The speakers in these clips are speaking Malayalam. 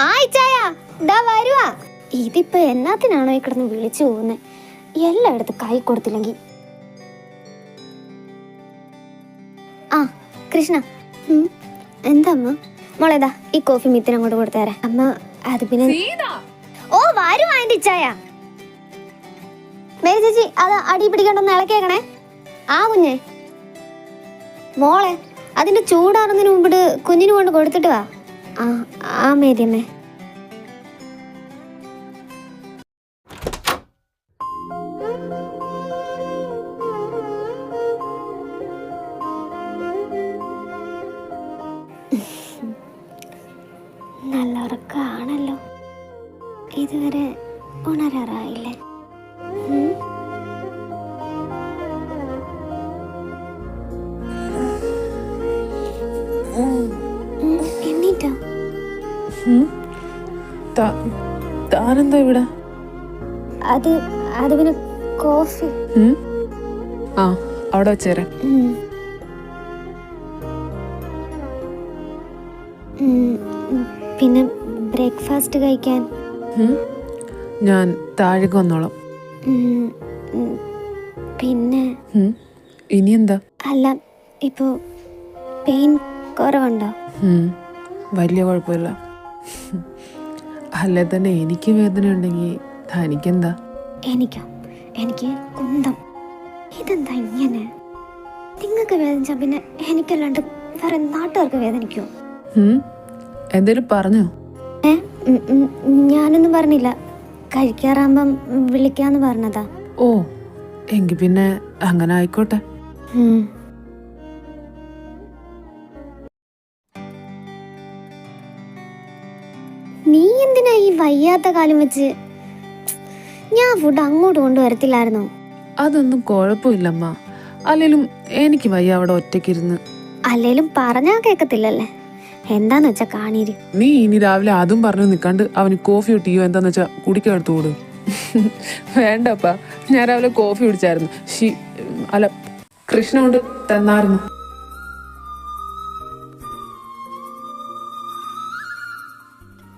ആയിച്ചായ ദാ വരുവാ. ഇതിപ്പോ എന്നാത്തിനാണോ ഈ കിടന്ന് വിളിച്ചു പോകുന്നത്? എല്ലായിടത്തും കൈ കൊടുത്തില്ലെങ്കിൽ. ആ കൃഷ്ണ, എന്താ അമ്മ? മോളേതാ ഈ കോഫി മിത്തിന് അങ്ങോട്ട് കൊടുത്തേരാ അമ്മ. അത് പിന്നെ ഓ വരുവാ എന്റെ ഇച്ചായ. മേരി ചേച്ചി അത് അടി പിടിക്കണ്ടൊന്ന് ഇളക്കേക്കണേ. ആ കുഞ്ഞെ മോളെ അതിന്റെ ചൂടാറുന്നതിന് മുമ്പിട്ട് കുഞ്ഞിന് കൊണ്ട് കൊടുത്തിട്ട് വാ. ആ മേരിയമ്മേ. നല്ല ഉറക്കമാണല്ലോ, ഇതുവരെ ഉണരാറായില്ലേ? എണ്ണീറ്റോ? താനെന്താ ഇവിടെ? അത് പിന്നെ കോഫി. ആ അവിടെ വെച്ചേരാ. പിന്നെ ബ്രേക്ക്ഫാസ്റ്റ് കഴിക്കാൻ ഞാൻ താഴേക്ക് വന്നോളാം. പിന്നെ ഇനി എന്താ? അല്ല ഇപ്പോ പെയിൻ കുറവുണ്ടോ? വലിയ കുഴപ്പമില്ല. അല്ലേ തന്നെ എനിക്ക് വേദന ഉണ്ടെങ്കിൽ തനിക്കെന്താ? എനിക്ക് കുന്തം. ഇതെന്താ ഇങ്ങനെ? നിങ്ങൾക്ക് വേദനിച്ചാ പിന്നെ എനിക്കല്ലാണ്ട് വേറെ നാട്ടുകാർക്ക് വേദനിക്കോ? എന്തേലും പറഞ്ഞോ? ഞാനൊന്നും പറഞ്ഞില്ല. കഴിക്കാറാകുമ്പം വിളിക്കാന്ന് പറഞ്ഞതാ. ഓ എങ്കിൽ പിന്നെ അങ്ങനെ ആയിക്കോട്ടെ. നീ എന്തിനാ ഈ വയ്യാത്ത കാലം വെച്ച്? ഞാൻ ഫുഡ് അങ്ങോട്ട് കൊണ്ടുവരത്തില്ലായിരുന്നോ? അതൊന്നും കുഴപ്പമില്ലമ്മ. അല്ലേലും എനിക്ക് വയ്യ അവിടെ ഒറ്റയ്ക്കിരുന്ന്. അല്ലേലും പറഞ്ഞാ കേക്കത്തില്ലല്ലേ. എന്താന്ന് വെച്ചാ കാണീര്. നീ ഇനി രാവിലെ അതും പറഞ്ഞു നിക്കാണ്ട് അവന് കോഫിയോ ടീയോ എന്താന്ന് വെച്ചാ കുടിക്കാൻ എടുത്തു കൊടു. വേണ്ടപ്പാ, ഞാൻ രാവിലെ കോഫി കുടിച്ചായിരുന്നു. അല്ല കൃഷ്ണ കൊണ്ട് തന്നായിരുന്നു.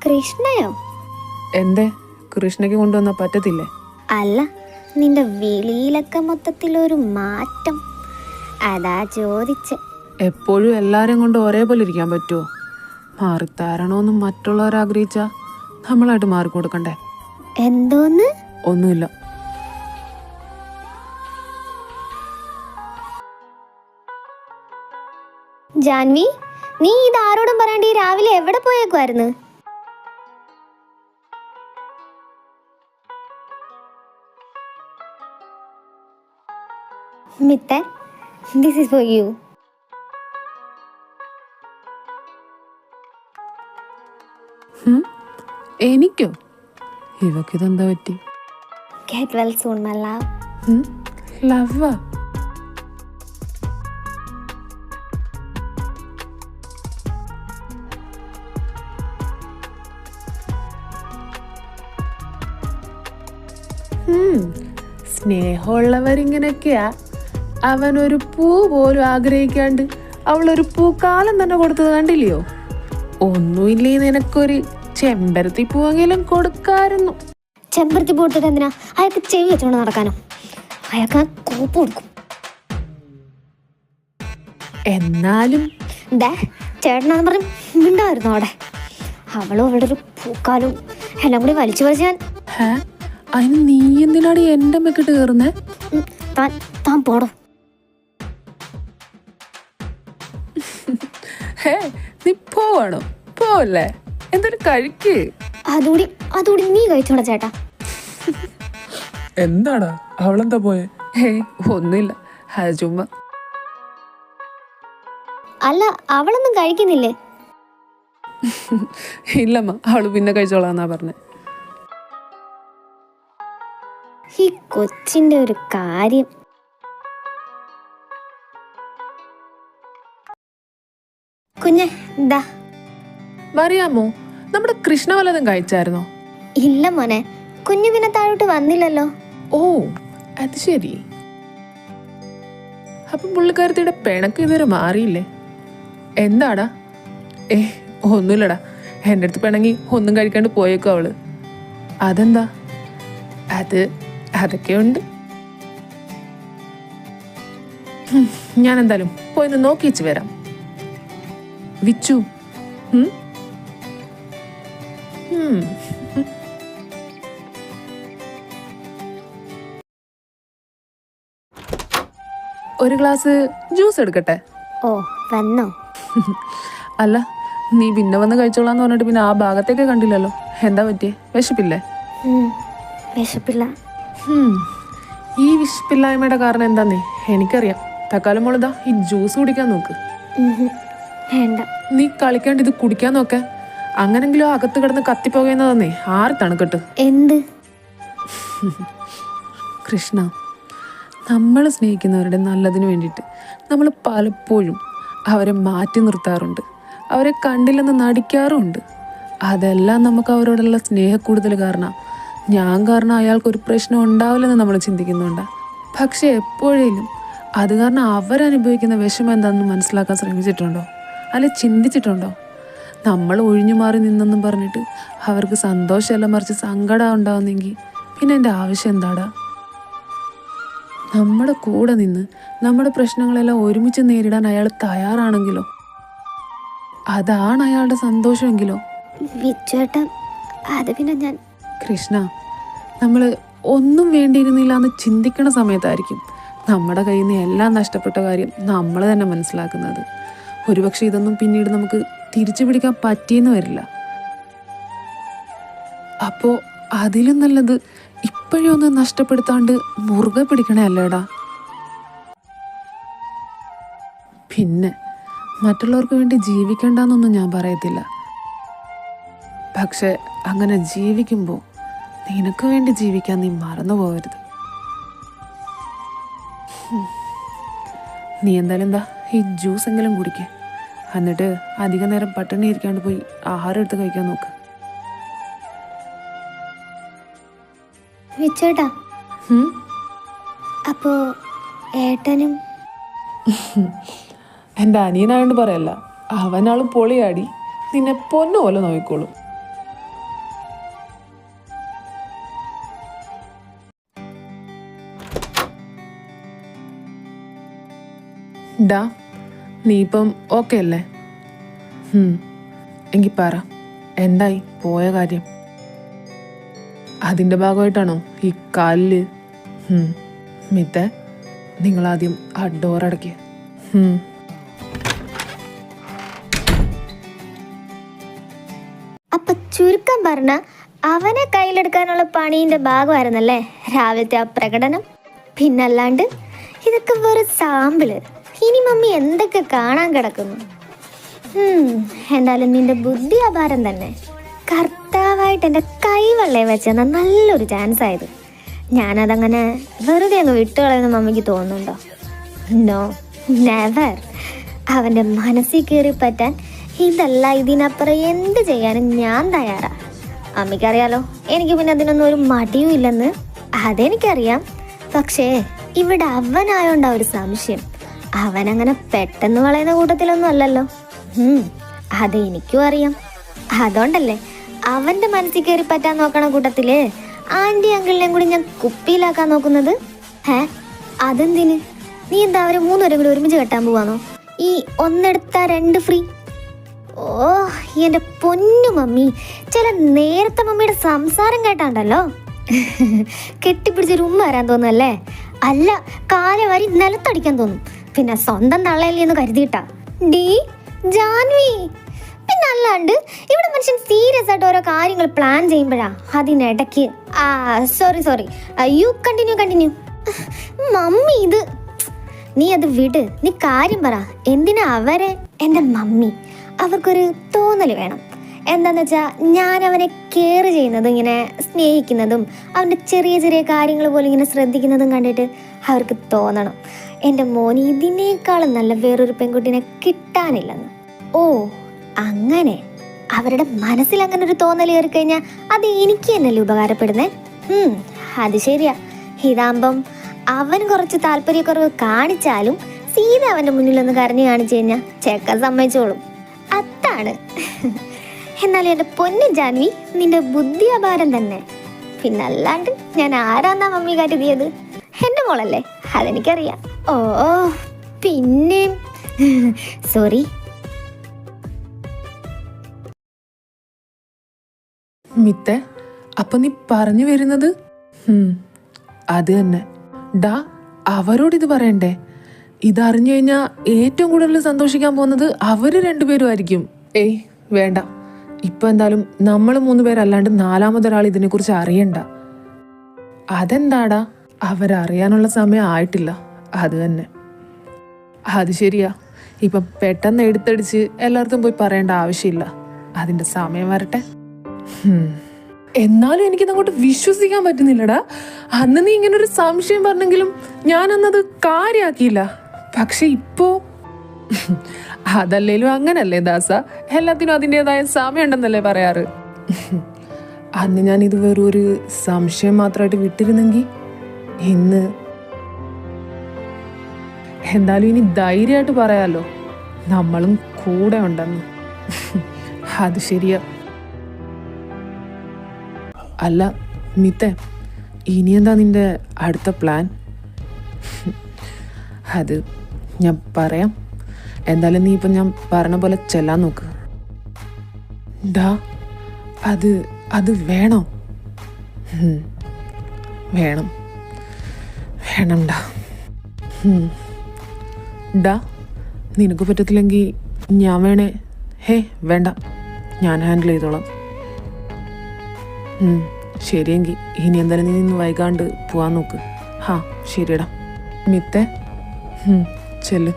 കൃഷ്ണയോ? എന്തേ കൃഷ്ണയ്ക്ക് കൊണ്ടുവന്നാ പറ്റത്തില്ലേ? അല്ല, നിന്റെ വിളിയിലൊക്കെ മൊത്തത്തിലൊരു മാറ്റം, അതാ ചോദിച്ചെ. എപ്പോഴും എല്ലാരും കൊണ്ട് ഒരേപോലെ ഇരിക്കാൻ പറ്റുമോ? മാറിത്താരണോന്നും മറ്റുള്ളവർ ആഗ്രഹിച്ചാ നമ്മളായിട്ട് മാറിക്കൊടുക്കണ്ടേ? എന്തോന്ന്? ഒന്നുമില്ല. ജാൻവി, നീ ഇത് ആരോടും പറയണ്ട ഈ രാവിലെ എവിടെ പോയേക്കുമായിരുന്നു? മിത്തേ, this is for you. എനിക്കോ? ഇവക്കിതെന്താ പറ്റി? Get well soon, my love. ലവ്വാ? സ്നേഹമുള്ളവരിങ്ങനെയൊക്കെയാ. അവനൊരു പൂ പോലും ആഗ്രഹിക്കാണ്ട് അവളൊരു പൂക്കാലം തന്നെ കൊടുത്തത് കണ്ടില്ലയോ? ഒന്നുമില്ലേ നിനക്കൊരു ചെമ്പരത്തി പൂവെങ്കിലും കൊടുക്കായിരുന്നു. ചെമ്പരത്തി പൂ കൊടുത്തിട്ട് എന്തിനാ? അയാൾക്ക് ചെവി വെച്ചോണ്ട് നടക്കാനോ? അയാൾക്ക് കോപ്പ് കൊടുക്കും. എന്നാലും ചേട്ടനാന്ന് പറഞ്ഞ് മിണ്ടായിരുന്നു അവിടെ. അവളും അവിടെ ഒരു പൂക്കാലും എല്ലാം കൂടി വലിച്ചു വലിച്ച് ഞാൻ. അതിന് നീ എന്തിനാണ് എന്റെ മെക്കിട്ട് കയറുന്നേ? താൻ പോടോ. നീ പോവാണോ? പോവല്ലേ? എന്തൊരു കഴിക്ക്. അതുകൂടി നീ കഴിച്ചോടാ ചേട്ടാ. എന്താടാ അവളെന്താ പോയെ? ഒന്നുമില്ല, അത് ചുമ്മാ. അല്ല, അവളൊന്നും കഴിക്കുന്നില്ലേ? ഇല്ലമ്മ, അവള് പിന്നെ കഴിച്ചോളാന്നാ പറഞ്ഞേ. ഈ കൊച്ചിന്റെ ഒരു കാര്യം. കുഞ്ഞെ എന്താ അറിയാമോ, നമ്മുടെ കൃഷ്ണ വല്ലതും കഴിച്ചായിരുന്നോ? ഇല്ല മോനെ, കുഞ്ഞു പിന്നെ താഴോട്ട് വന്നില്ലല്ലോ. ഓ അത് ശരി. അപ്പൊ പുള്ളിക്കാരത്തിയുടെ പിണക്ക് ഇതുവരെ മാറിയില്ലേ? എന്താടാ? ഒന്നുമില്ലടാ, എൻ്റെ അടുത്ത് പിണങ്ങി ഒന്നും കഴിക്കാണ്ട് പോയേക്കും അവള്. അതെന്താ? അതൊക്കെയുണ്ട്. ഞാൻ എന്തായാലും പോയിന്ന് നോക്കിച്ച് വരാം. വിച്ചു ഒരു ഗ്ലാസ് ജ്യൂസ് എടുക്കട്ടെ? ഓ വന്നോ? അല്ല, നീ പിന്നെ വന്ന് കഴിച്ചോളാന്ന് പറഞ്ഞിട്ട് പിന്നെ ആ ഭാഗത്തേക്ക് കണ്ടില്ലല്ലോ. എന്താ പറ്റിയേ? വിശപ്പില്ലേ? വിശപ്പില്ല. ഈ വിശപ്പില്ലായ്മയുടെ കാരണം എന്താന്നേ എനിക്കറിയാം. തക്കാലം മോളിതാ ഈ ജ്യൂസ് കുടിക്കാൻ നോക്ക്. വേണ്ട. നീ കളിക്കാണ്ട് ഇത് കുടിക്കാൻ നോക്കെ. അങ്ങനെങ്കിലും അകത്ത് കിടന്ന് കത്തിപ്പോകുന്നതന്നേ ആറ് തണുക്കട്ട്. എന്ത്? കൃഷ്ണ, നമ്മൾ സ്നേഹിക്കുന്നവരുടെ നല്ലതിന് വേണ്ടിയിട്ട് നമ്മൾ പലപ്പോഴും അവരെ മാറ്റി നിർത്താറുണ്ട്. അവരെ കണ്ടില്ലെന്ന് നടിക്കാറുമുണ്ട്. അതെല്ലാം നമുക്ക് അവരോടുള്ള സ്നേഹക്കൂടുതൽ കാരണം. ഞാൻ കാരണം അയാൾക്കൊരു പ്രശ്നം ഉണ്ടാവില്ലെന്ന് നമ്മൾ ചിന്തിക്കുന്നുണ്ട്. പക്ഷെ എപ്പോഴേലും അത് കാരണം അവരനുഭവിക്കുന്ന വിഷമം എന്താണെന്ന് മനസ്സിലാക്കാൻ ശ്രമിച്ചിട്ടുണ്ടോ? അല്ലെ ചിന്തിച്ചിട്ടുണ്ടോ? നമ്മൾ ഒഴിഞ്ഞു മാറി നിന്നെന്നും പറഞ്ഞിട്ട് അവർക്ക് സന്തോഷമല്ല മറിച്ച് സങ്കടം ഉണ്ടാവുന്നെങ്കിൽ പിന്നെ എൻ്റെ ആവശ്യം എന്താടാ? നമ്മുടെ കൂടെ നിന്ന് നമ്മുടെ പ്രശ്നങ്ങളെല്ലാം ഒരുമിച്ച് നേരിടാൻ അയാൾ തയ്യാറാണെങ്കിലോ, അതാണ് അയാളുടെ സന്തോഷമെങ്കിലോ. അത് പിന്നെ ഞാൻ കൃഷ്ണ, നമ്മൾ ഒന്നും വേണ്ടിയിരുന്നില്ല എന്ന് ചിന്തിക്കണ സമയത്തായിരിക്കും നമ്മുടെ കയ്യിൽ നിന്ന് എല്ലാം നഷ്ടപ്പെട്ട കാര്യം നമ്മൾ തന്നെ മനസ്സിലാക്കുന്നത്. ഒരുപക്ഷെ ഇതൊന്നും പിന്നീട് നമുക്ക് തിരിച്ചു പിടിക്കാൻ പറ്റിയെന്ന് വരില്ല. അപ്പോൾ അതിലും നല്ലത് ഇപ്പോഴേ ഒന്ന് നഷ്ടപ്പെടുത്താണ്ട് മുറുകെ പിടിക്കണേ അല്ലേടാ. പിന്നെ മറ്റുള്ളവർക്ക് വേണ്ടി ജീവിക്കണ്ടെന്നൊന്നും ഞാൻ പറയത്തില്ല. പക്ഷെ അങ്ങനെ ജീവിക്കുമ്പോൾ നിനക്ക് വേണ്ടി ജീവിക്കാൻ നീ മറന്നു പോകരുത്. നീ എന്തായാലും എന്താ ഈ ജ്യൂസ് എങ്കിലും കുടിക്കേ. എന്നിട്ട് അധിക നേരം പട്ടിണി ഇരിക്കാണ്ട് പോയി ആഹാരം എടുത്ത് കഴിക്കാൻ നോക്ക്. വിച്ചേട്ടാ, അപ്പോ ഏട്ടനും? എൻ്റെ അനിയനായോണ്ട് പറയല്ല, അവനാളും പൊളിയാടി നിന്നെ പൊന്നു പോലെ നോക്കിക്കോളും. ഡാ, നീ ഇപ്പം ഓക്കെ അല്ലേ? എങ്കിൽ പറ, എന്തായി പോയ കാര്യം? അതിൻ്റെ ഭാഗമായിട്ടാണോ ഈ കാലില്? മിത്തേ, നിങ്ങളാദ്യം ആ ഡോറടയ്ക്ക്. അപ്പൊ ചുരുക്കം പറഞ്ഞ അവനെ കയ്യിലെടുക്കാനുള്ള പണീന്റെ ഭാഗമായിരുന്നല്ലേ രാവിലത്തെ ആ പ്രകടനം? പിന്നല്ലാണ്ട് ഇതൊക്കെ വെറും സാമ്പിള്. ഇനി മമ്മി എന്തൊക്കെ കാണാൻ കിടക്കുന്നു. എന്തായാലും നിന്റെ ബുദ്ധി അപാരം തന്നെ. കർത്താവായിട്ട് എൻ്റെ കൈവെള്ളയെ വെച്ചെന്ന നല്ലൊരു ചാൻസ് ആയത്. ഞാനതങ്ങനെ വെറുതെ അങ്ങ് വിട്ടുകളയെന്ന് മമ്മിക്ക് തോന്നുന്നുണ്ടോ? No, never. അവൻ്റെ മനസ്സിൽ കയറി പറ്റാൻ ഇതല്ല ഇതിനപ്പുറം എന്ത് ചെയ്യാനും ഞാൻ തയ്യാറാ. അമ്മയ്ക്കറിയാലോ എനിക്ക് പിന്നെ അതിനൊന്നും ഒരു മടിയും ഇല്ലെന്ന്. അതെനിക്കറിയാം. പക്ഷേ ഇവിടെ അവനായോണ്ടാ ഒരു സംശയം. അവനങ്ങനെ പെട്ടെന്ന് വളയുന്ന കൂട്ടത്തിലൊന്നും അല്ലല്ലോ. അതെനിക്കും അറിയാം. അതുകൊണ്ടല്ലേ അവൻ്റെ മനസ്സിൽ കയറി പറ്റാൻ നോക്കണ കൂട്ടത്തില് ആൻറ്റി അങ്കിളിനെയും കൂടി ഞാൻ കുപ്പിയിലാക്കാൻ നോക്കുന്നത്. അതെന്തിന്? നീ എന്താ അവരെ മൂന്നുപേരും കൂടി ഒരുമിച്ച് കെട്ടാൻ പോവാന്നോ? ഈ ഒന്നെടുത്താ രണ്ട് ഫ്രീ? ഓ എൻ്റെ പൊന്നു മമ്മി, ചില നേരത്തെ മമ്മിയുടെ സംസാരം കേട്ടാണ്ടല്ലോ കെട്ടിപ്പിടിച്ചൊരു ഉമ്മ വരാൻ തോന്നുന്നല്ലേ? അല്ല, കാലെ വരി നിലത്തടിക്കാൻ തോന്നും. പിന്നെ സ്വന്തം തള്ളയല്ലേന്ന് കരുതിയിട്ടാ. ഡീ ജാൻവി, പിന്നെ അല്ലാണ്ട് ഇവിടെ മനുഷ്യൻ സീരിയസ് ആയിട്ട് ഓരോ കാര്യങ്ങൾ പ്ലാൻ ചെയ്യുമ്പോഴാ അതിനിടയ്ക്ക് സോറി യു കണ്ടിന്യൂ. മമ്മി ഇത് നീ അത് വിട്. നീ കാര്യം പറ. എന്തിനാ അവരെ? എൻ്റെ മമ്മി അവർക്കൊരു തോന്നൽ വേണം. എന്താന്ന് വെച്ചാൽ ഞാൻ അവനെ കെയർ ചെയ്യുന്നതും ഇങ്ങനെ സ്നേഹിക്കുന്നതും അവൻ്റെ ചെറിയ ചെറിയ കാര്യങ്ങൾ പോലും ഇങ്ങനെ ശ്രദ്ധിക്കുന്നതും കണ്ടിട്ട് അവർക്ക് തോന്നണം എൻ്റെ മോന് ഇതിനേക്കാളും നല്ല വേറൊരു പെൺകുട്ടിനെ കിട്ടാനില്ലെന്ന്. ഓ അങ്ങനെ അവരുടെ മനസ്സിൽ അങ്ങനെ ഒരു തോന്നൽ കയറി കഴിഞ്ഞാൽ അത് എനിക്ക് തന്നെയല്ലേ ഉപകാരപ്പെടുന്നേ? അത് ശരിയാ. ഇതാകുമ്പം അവൻ കുറച്ച് താല്പര്യക്കുറവ് കാണിച്ചാലും സീത അവൻ്റെ മുന്നിലൊന്ന് കരഞ്ഞു കാണിച്ചു കഴിഞ്ഞാൽ ചെക്കൻ സമ്മതിച്ചോളും. അതാണ്. എന്നാലും എൻ്റെ പൊന്നു ജാൻവി, നിന്റെ ബുദ്ധി അപാരം തന്നെ. പിന്നല്ലാണ്ട് ഞാൻ ആരാന്നാ മമ്മി കരുതിയത്? എൻ്റെ മോളല്ലേ, അതെനിക്കറിയാം. ഓ പിന്നെ സോറി. മിത്തെ, അപ്പൊ നീ പറഞ്ഞു വരുന്നത്? അത് തന്നെ. ഡാ, അവരോട് ഇത് പറയണ്ടേ? ഇതറിഞ്ഞു കഴിഞ്ഞാ ഏറ്റവും കൂടുതൽ സന്തോഷിക്കാൻ പോകുന്നത് അവര് രണ്ടുപേരും ആയിരിക്കും. ഏയ് വേണ്ട, ഇപ്പൊ എന്തായാലും നമ്മൾ 3 പേരല്ലാണ്ട് 4മതൊരാൾ ഇതിനെക്കുറിച്ച് അറിയണ്ട. അതെന്താടാ? അവരറിയാനുള്ള സമയം ആയിട്ടില്ല. അത് തന്നെ. അത് ശരിയാ. ഇപ്പൊ പെട്ടെന്ന് എടുത്തടിച്ച് എല്ലായിടത്തും പോയി പറയേണ്ട ആവശ്യമില്ല. അതിന്റെ സമയം വരട്ടെ. എന്നാലും എനിക്കിതങ്ങോട്ട് വിശ്വസിക്കാൻ പറ്റുന്നില്ലടാ. അന്ന് നീ ഇങ്ങനെ ഒരു സംശയം പറഞ്ഞെങ്കിലും ഞാനന്നത് കാര്യാക്കിയില്ല. പക്ഷെ ഇപ്പോ അതല്ലേലും അങ്ങനല്ലേ ദാസ, എല്ലാത്തിനും അതിൻ്റെതായ സമയം ഉണ്ടെന്നല്ലേ പറയാറ്. അന്ന് ഞാൻ ഇത് വെറും ഒരു സംശയം മാത്രമായിട്ട് വിട്ടിരുന്നെങ്കിൽ ഇന്ന് എന്തായാലും ഇനി ധൈര്യമായിട്ട് പറയാലോ, നമ്മളും കൂടെ ഉണ്ടെന്ന്. അത് ശരിയാ. അല്ല മിത്തെ, ഇനി എന്താ നിന്റെ അടുത്ത പ്ലാൻ? അത് ഞാൻ പറയാം. എന്തായാലും നീ ഇപ്പം ഞാൻ പറഞ്ഞ പോലെ ചെല്ലാൻ നോക്ക്. ഡാ, അത് വേണോ? വേണം വേണംടാ. ഡാ, നിനക്ക് പറ്റത്തില്ലെങ്കിൽ ഞാൻ വേണേ. ഹേ വേണ്ട, ഞാൻ ഹാൻഡിൽ ചെയ്തോളാം. ശരിയെങ്കിൽ ഇനി എന്തായാലും നീ നിന്ന് വൈകാണ്ട് പോവാൻ നോക്ക്. ഹാ ശരിയടാ. മിത്തെ, ചെല്ല്.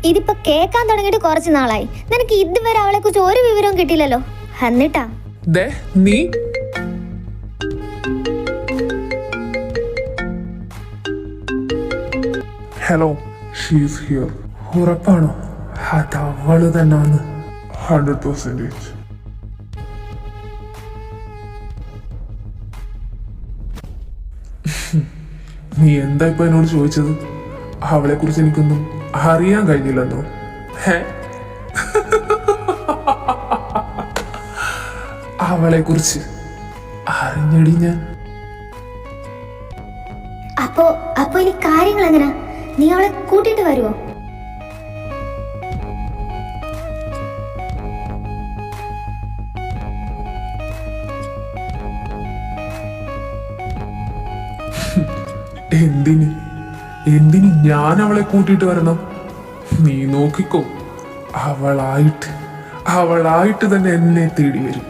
ഇതിപ്പോ കേൾക്കാൻ തുടങ്ങിയിട്ട് കുറച്ച് നാളായി. നിനക്ക് ഇതുവരെ അവളെ കുറിച്ച് ഒരു വിവരവും കിട്ടിയില്ലല്ലോ. എന്നിട്ടാ നീ ഹലോ, ഷീസ് ഹിയർ. ഉറപ്പാണോ അത് അവള് തന്നെയാണ്? 100%. നീ എന്താ ഇപ്പൊ എന്നോട് ചോദിച്ചത്? അവളെ കുറിച്ച് എനിക്കൊന്നും അറിയാൻ കഴിഞ്ഞില്ലെന്നോ? അവളെ കുറിച്ച് അറിഞ്ഞടി ഞാൻ. അപ്പൊ ഇനി കാര്യങ്ങൾ എങ്ങനാ? നീ അവളെ കൂട്ടിട്ട് വരുവോ? എന്തിന് ഞാൻ അവളെ കൂട്ടിയിട്ട് വരണം? നീ നോക്കിക്കോ, അവളായിട്ട് തന്നെ എന്നെ തേടി വരും.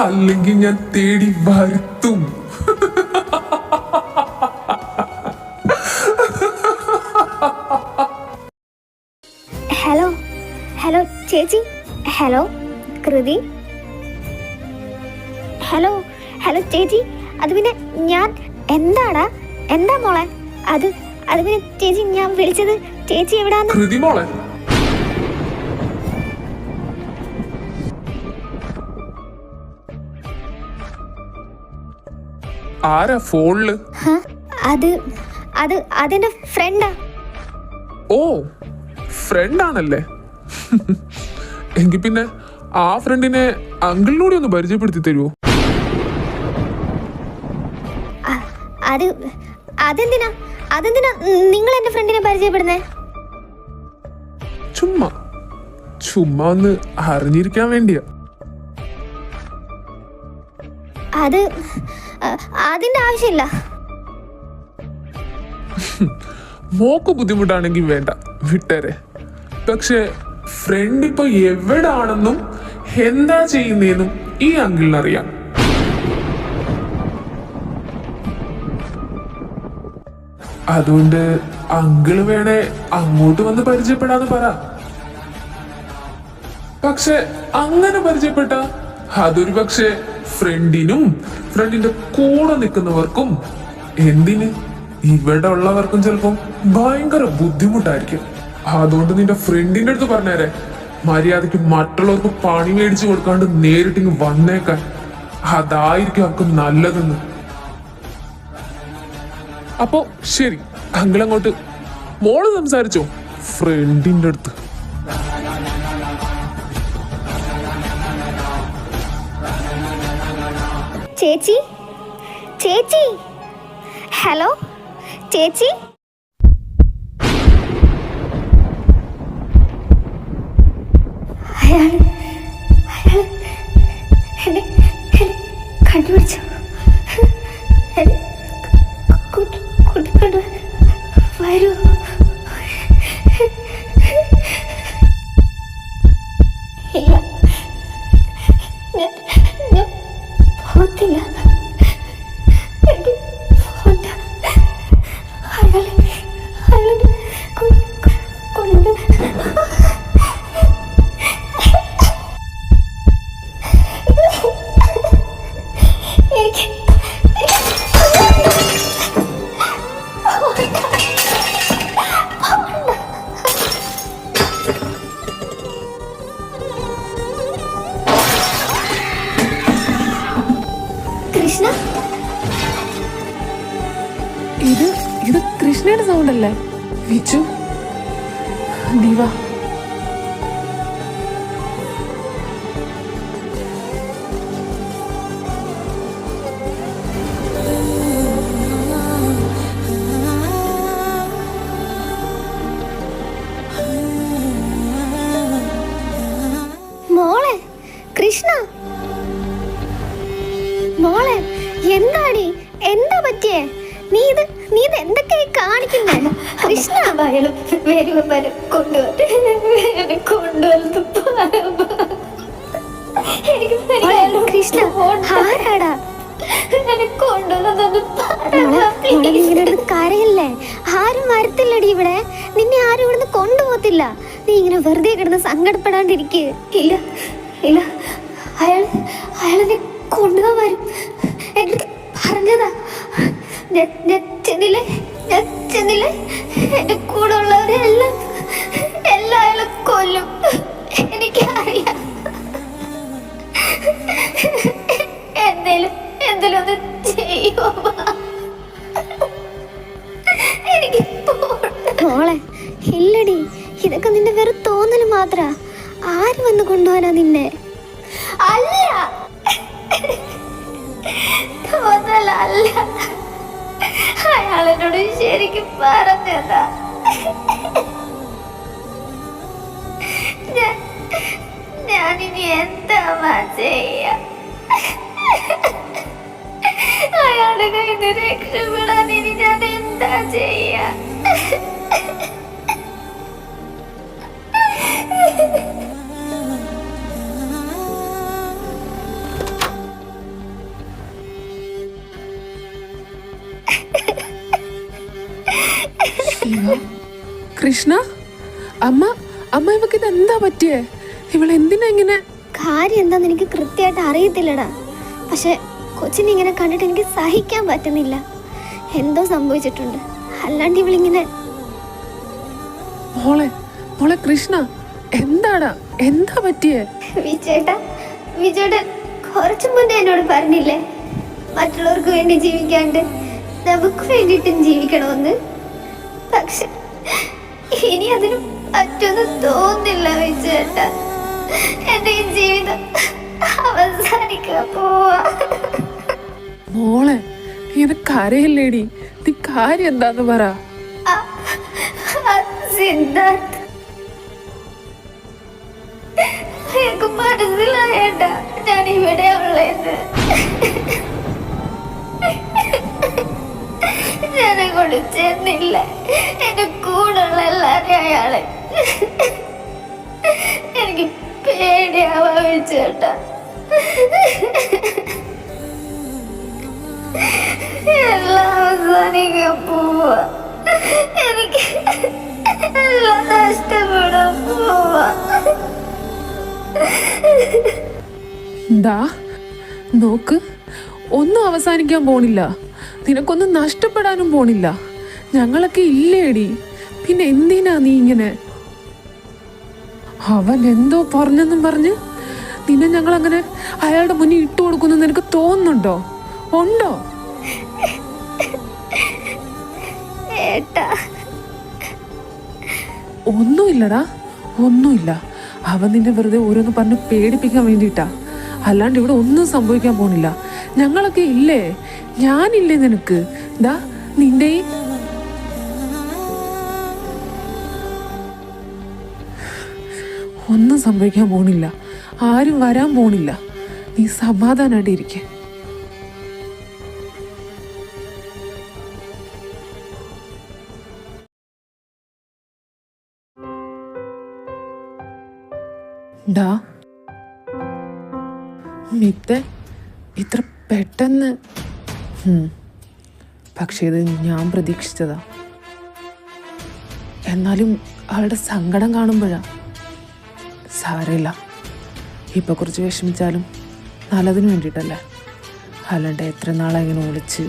അല്ലെങ്കിൽ ഞാൻ തേടി വരുത്തും. ഹലോ ചേച്ചി. ഹലോ കൃതി. ഹലോ ചേച്ചി. അത് പിന്നെ ഞാൻ എന്താ മോളെ? അത് പിന്നെ ചേച്ചി, ഞാൻ വിളിച്ചത് ചേച്ചി എവിടാന്ന്? കൃതി മോളെ, ആരാ ഫോണില്? അതെന്റെ ഫ്രണ്ടാ. ഓ, ഫ്രണ്ടാണല്ലേ? എങ്കിൽ പിന്നെ ആ ഫ്രണ്ടിനെ അങ്കിളിനോട് ഒന്ന് പരിചയപ്പെടുത്തി തരുമോ? അതെന്തിനാ നിങ്ങൾ എന്റെ ഫ്രണ്ടിനെ പരിചയപ്പെടുന്നേ? ചുമ്മാ ഒന്ന് അറിഞ്ഞിരിക്കാൻ വേണ്ടിയാ. അതിന്റെ ആവശ്യമില്ല. മോക്ക് ബുദ്ധിമുട്ടാണെങ്കിൽ വേണ്ട, വിട്ടേരെ. പക്ഷെ ഫ്രണ്ട് ഇപ്പൊ എവിടാണെന്നും എന്താ ചെയ്യുന്നതെന്നും ഈ അങ്കിളിനറിയാം. അതുകൊണ്ട് അങ്കിള് വേണേ അങ്ങോട്ട് വന്ന് പരിചയപ്പെടാന്ന് പറ. പക്ഷെ അങ്ങനെ പരിചയപ്പെട്ട അതൊരു പക്ഷെ ഫ്രണ്ടിനും ഫ്രണ്ടിന്റെ കൂടെ നിൽക്കുന്നവർക്കും എന്തിന് ഇവിടെ ഉള്ളവർക്കും ചിലപ്പം ഭയങ്കര ബുദ്ധിമുട്ടായിരിക്കും. അതുകൊണ്ട് നിന്റെ ഫ്രണ്ടിന്റെ അടുത്ത് പറഞ്ഞേരെ മര്യാദക്ക് മറ്റുള്ളവർക്ക് പണി മേടിച്ചു കൊടുക്കാണ്ട് നേരിട്ടിങ് വന്നേക്കാൻ. അതായിരിക്കും അവർക്ക് നല്ലതെന്ന്. അപ്പോ ശരി, അങ്കിളങ്ങോട്ട് മോള് സംസാരിച്ചോ ഫ്രണ്ടിന്റെ അടുത്ത്. ചേച്ചി, ചേച്ചി, ഹലോ ചേച്ചി. അയാള് എന്നെ കണ്ടുപിടിച്ചു. കൂട്ടിക്കൊണ്ട് വരൂ. ഇല്ല, ഞാൻ പോത്തില്ല. എനിക്ക് പോണ്ട. അയാളെ കൊണ്ട് കൃഷ്ണ, ഇത് കൃഷ്ണയുടെ സൗണ്ട് അല്ലേ? വിച്ചു, നീ വാ. മോളെ കൃഷ്ണ, മോളെ എന്താടി, എന്താ പറ്റിയേ? നീ ഇത് എന്തൊക്കെയായി കാണിക്കുന്നേ? കൃഷ്ണ കൃഷ്ണ ആരാടാ? കരയല്ലേ, ആരും വരത്തില്ലടി ഇവിടെ. നിന്നെ ആരും ഇവിടുന്ന് കൊണ്ടുപോകത്തില്ല. നീ ഇങ്ങനെ വെറുതെ കിടന്ന് സങ്കടപ്പെടാണ്ടിരിക്കുക. ഇല്ല ഇല്ല, അയാളെന്നെ കൊണ്ടുപോകാൻ വരും എന്നിട്ട് പറഞ്ഞതാ. ഞാൻ ചെന്നില്ലേ എന്റെ കൂടെ ഉള്ളവരെല്ലാം അയാളെ കൊല്ലും. എനിക്കറിയാം. എന്തേലും ഒന്ന് ചെയ്യുമോ? എനിക്ക് മോളെ ഇല്ലടി, ഇതൊക്കെ നിന്റെ വെറും തോന്നല് മാത്ര. ആര് വന്ന് കൊണ്ടുപോകാനാ നിന്നെ? അല്ല, തോന്നലല്ല, അയാളെന്നോട് ശരിക്കും പറഞ്ഞതാ. ഞാനിനി എന്താ ചെയ്യാ? അയാളുടെ കയ്യിൽ നിന്ന് രക്ഷപ്പെടാൻ ഇനി ഞാൻ എന്താ ചെയ്യാ? കൃഷ്ണ, അമ്മ ഇവക്ക് ഇത് എന്താ പറ്റിയേ? ഇവളെന്തിനാ ഇങ്ങനെ? കാര്യം എന്താന്ന് എനിക്ക് കൃത്യമായിട്ട് അറിയത്തില്ലടാ. പക്ഷെ കൊച്ചിനെ ഇങ്ങനെ കണ്ടിട്ട് എനിക്ക് സഹിക്കാൻ പറ്റുന്നില്ല. എന്തോ സംഭവിച്ചിട്ടുണ്ട്. അല്ലാണ്ട് ഇവളിങ്ങനെ. മോളെ കൃഷ്ണ, എന്താ പറ്റിയേ? വിജയേട്ടൻ കുറച്ചു മുന്നേ എന്നോട് പറഞ്ഞില്ലേ, മറ്റുള്ളവർക്ക് വേണ്ടി ജീവിക്കാണ്ട് നമുക്ക് വേണ്ടിയിട്ടും ജീവിക്കണമെന്ന്. പക്ഷെ ഇനി അതിന് പറ്റുമെന്ന് തോന്നില്ല വിജയേട്ട. എന്റെ ഈ ജീവിതം അവസാനിക്കാൻ പോവാ. മോളെ ഇങ്ങനെ കരയില്ലേടി, നീ കാര്യം എന്താന്ന് പറ. സിദ്ധാർത്ഥ്, എനിക്ക് മനസ്സിലായേണ്ട ഞാൻ ഇവിടെ ഉള്ളത്. ഞാനെ കൊണ്ട് ചെന്നില്ല. എന്റെ കൂടെയുള്ള എല്ലാരെയും അയാളെ എനിക്ക് പേടിയാവാ വിജയേട്ടാ. എല്ലാം അവസാനിക്കാൻ പോവാ. എനിക്ക് എല്ലാം നഷ്ടപ്പെടാൻ പോവാ. എന്താ നോക്ക്, ഒന്നും അവസാനിക്കാൻ പോണില്ല, നിനക്കൊന്നും നഷ്ടപ്പെടാനും പോണില്ല. ഞങ്ങളൊക്കെ ഇല്ലേടി, പിന്നെ എന്തിനാ നീ ഇങ്ങനെ? അവൻ എന്തോ പറഞ്ഞെന്നും പറഞ്ഞ് നിന്നെ ഞങ്ങൾ അങ്ങനെ അയാളുടെ മുന്നിൽ ഇട്ടു കൊടുക്കുന്നു നിനക്ക് തോന്നുന്നുണ്ടോ? ഉണ്ടോ? ഏട്ടാ, ഒന്നുമില്ലടാ, ഒന്നുമില്ല. അവൻ നിന്നെ വെറുതെ ഓരോന്ന് പറഞ്ഞ് പേടിപ്പിക്കാൻ വേണ്ടിയിട്ടാ, അല്ലാണ്ട് ഇവിടെ ഒന്നും സംഭവിക്കാൻ പോണില്ല. ഞങ്ങളൊക്കെ ഇല്ലേ, ഞാനില്ലേ നിനക്ക്? ദാ നിന്റെ ഒന്നും സംഭവിക്കാൻ പോണില്ല, ആരും വരാൻ പോണില്ല. നീ സമാധാനായിട്ട് ഇരിക്കെ. ഡാ മിത്തെ, ഇത്ര പെട്ടെന്ന് പക്ഷെ ഇത് ഞാൻ പ്രതീക്ഷിച്ചതാ. എന്നാലും അവളുടെ സങ്കടം കാണുമ്പോഴാ. സാരമില്ല, ഇപ്പൊ കുറച്ച് വിഷമിച്ചാലും നല്ലതിന് വേണ്ടിയിട്ടല്ലേ, അല്ലാണ്ട് എത്ര നാളായി ഇങ്ങനെ ഒളിച്ച്.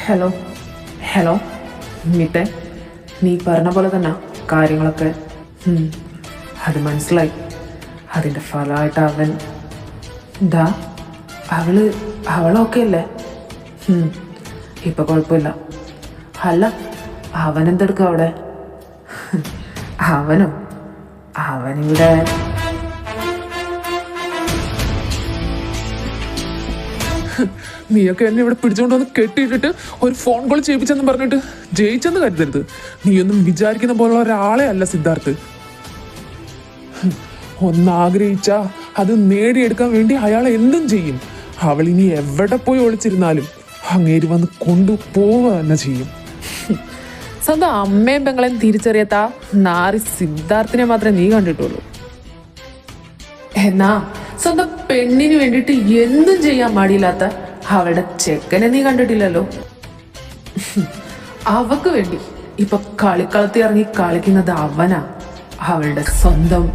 ഹലോ ഹലോ മിത്തെ, നീ പറഞ്ഞ പോലെ തന്നെ കാര്യങ്ങളൊക്കെ അത് മനസ്സിലായി. അതിൻ്റെ ഫലമായിട്ട് അവൻ എന്താ അവളൊക്കെ അല്ലേ? ഇപ്പൊ കുഴപ്പമില്ല. അല്ല, അവനെന്തെടുക്കുക അവിടെ? അവനിവിടെ നീയൊക്കെ എന്നെ ഇവിടെ പിടിച്ചുകൊണ്ട് വന്ന് കെട്ടിയിട്ടിട്ട് ഒരു ഫോൺ കോൾ ചെയ്യിപ്പിച്ചെന്ന് പറഞ്ഞിട്ട് ജയിച്ചെന്ന് കരുതരുത്. നീയൊന്നും വിചാരിക്കുന്ന പോലുള്ള ഒരാളെ അല്ല സിദ്ധാർത്ഥ്. ഒന്നാഗ്രഹിച്ചാ അത് നേടിയെടുക്കാൻ വേണ്ടി അയാൾ എന്തും ചെയ്യും. അവൾ ഇനി എവിടെ പോയി ഒളിച്ചിരുന്നാലും അങ്ങേര് വന്ന് കൊണ്ടുപോവുക തന്നെ ചെയ്യും. സ്വന്തം അമ്മയും പെങ്ങളെയും തിരിച്ചറിയാത്ത നാറി സിദ്ധാർത്ഥിനെ മാത്രമേ നീ കണ്ടിട്ടുള്ളൂ. എന്നാ സ്വന്തം പെണ്ണിന് വേണ്ടിയിട്ട് എന്തും ചെയ്യാൻ മടിയില്ലാത്ത അവളുടെ ചെക്കനെ നീ കണ്ടിട്ടില്ലല്ലോ. അവക്ക് വേണ്ടി ഇപ്പൊ കളിക്കളത്തിൽ ഇറങ്ങി കളിക്കുന്നത് അവനാ, അവളുടെ സ്വന്തം